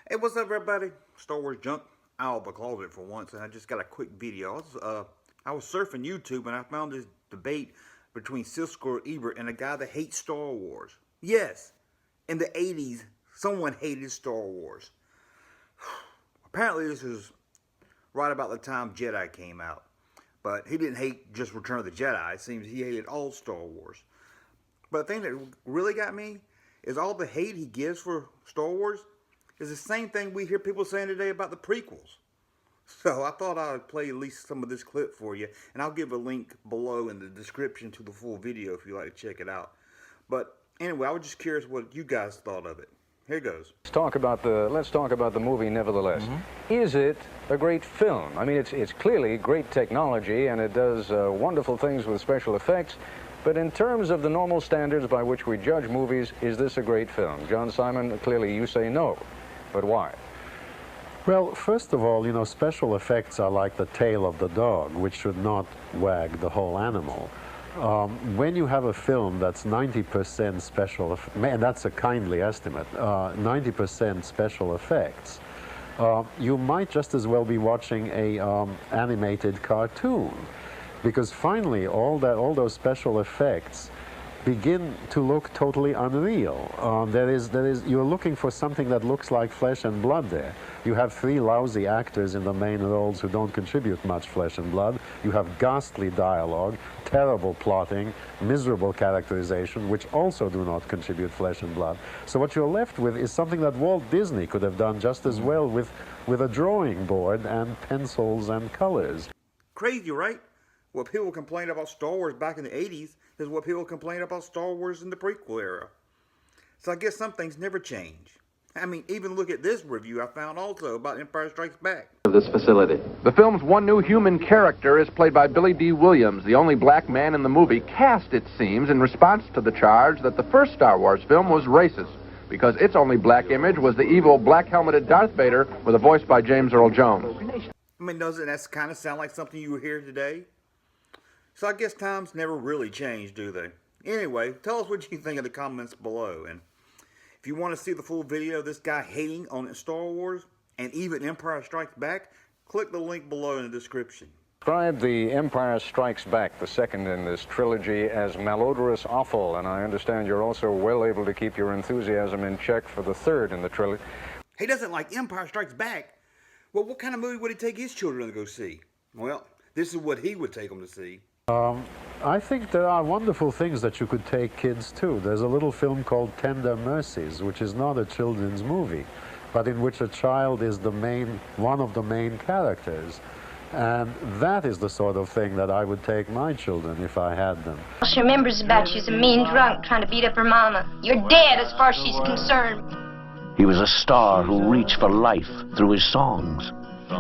Hey, what's up, everybody? Star Wars junk out of the closet for once, and I just got a quick video. I was surfing YouTube, and I found this debate between Siskel Ebert and a guy that hates Star Wars. Yes, in the 80s, someone hated Star Wars. Apparently, this is right about the time Jedi came out. But he didn't hate just Return of the Jedi. It seems he hated all Star Wars. But the thing that really got me is all the hate he gives for Star Wars is the same thing we hear people saying today about the prequels. So I thought I would play at least some of this clip for you, and I'll give a link below in the description to the full video if you'd like to check it out. But anyway, I was just curious what you guys thought of it. Here goes. Let's talk about the movie nevertheless. Is it a great film? I mean, it's clearly great technology, and it does wonderful things with special effects. But in terms of the normal standards by which we judge movies, is this a great film? John Simon, clearly you say no. But why? Well, first of all, you know, special effects are like the tail of the dog, which should not wag the whole animal. When you have a film that's 90% special, and that's a kindly estimate, 90% special effects, you might just as well be watching a animated cartoon, because finally all those special effects begin to look totally unreal. You're looking for something that looks like flesh and blood there. You have three lousy actors in the main roles who don't contribute much flesh and blood. You have ghastly dialogue, terrible plotting, miserable characterization, which also do not contribute flesh and blood. So what you're left with is something that Walt Disney could have done just as well with a drawing board and pencils and colors. Crazy, right? What people complained about Star Wars back in the 80s is what people complain about Star Wars in the prequel era. So I guess some things never change. I mean, even look at this review I found also about Empire Strikes Back. This facility. The film's one new human character is played by Billy D. Williams, the only black man in the movie, cast, it seems, in response to the charge that the first Star Wars film was racist, because its only black image was the evil black-helmeted Darth Vader with a voice by James Earl Jones. I mean, doesn't that kind of sound like something you would hear today? So I guess times never really change, do they? Anyway, tell us what you think in the comments below. And if you want to see the full video of this guy hating on Star Wars and even Empire Strikes Back, click the link below in the description. Describe The Empire Strikes Back, the second in this trilogy, as malodorous awful, and I understand you're also well able to keep your enthusiasm in check for the third in the trilogy. He doesn't like Empire Strikes Back. Well, what kind of movie would he take his children to go see? Well, this is what he would take them to see. I think there are wonderful things that you could take kids to. There's a little film called Tender Mercies, which is not a children's movie, but in which a child is one of the main characters. And that is the sort of thing that I would take my children if I had them. All she remembers about you is a mean drunk trying to beat up her mama. You're dead as far as she's concerned. He was a star who reached for life through his songs,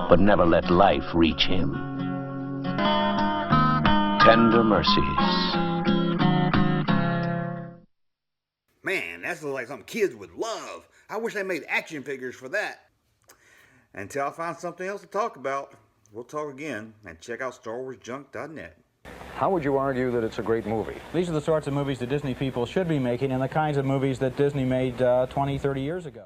but never let life reach him. Tender Mercies. Man, that looks like something kids would love. I wish they made action figures for that. Until I find something else to talk about, we'll talk again, and check out StarWarsJunk.net. How would you argue that it's a great movie? These are the sorts of movies that Disney people should be making, and the kinds of movies that Disney made 20, 30 years ago.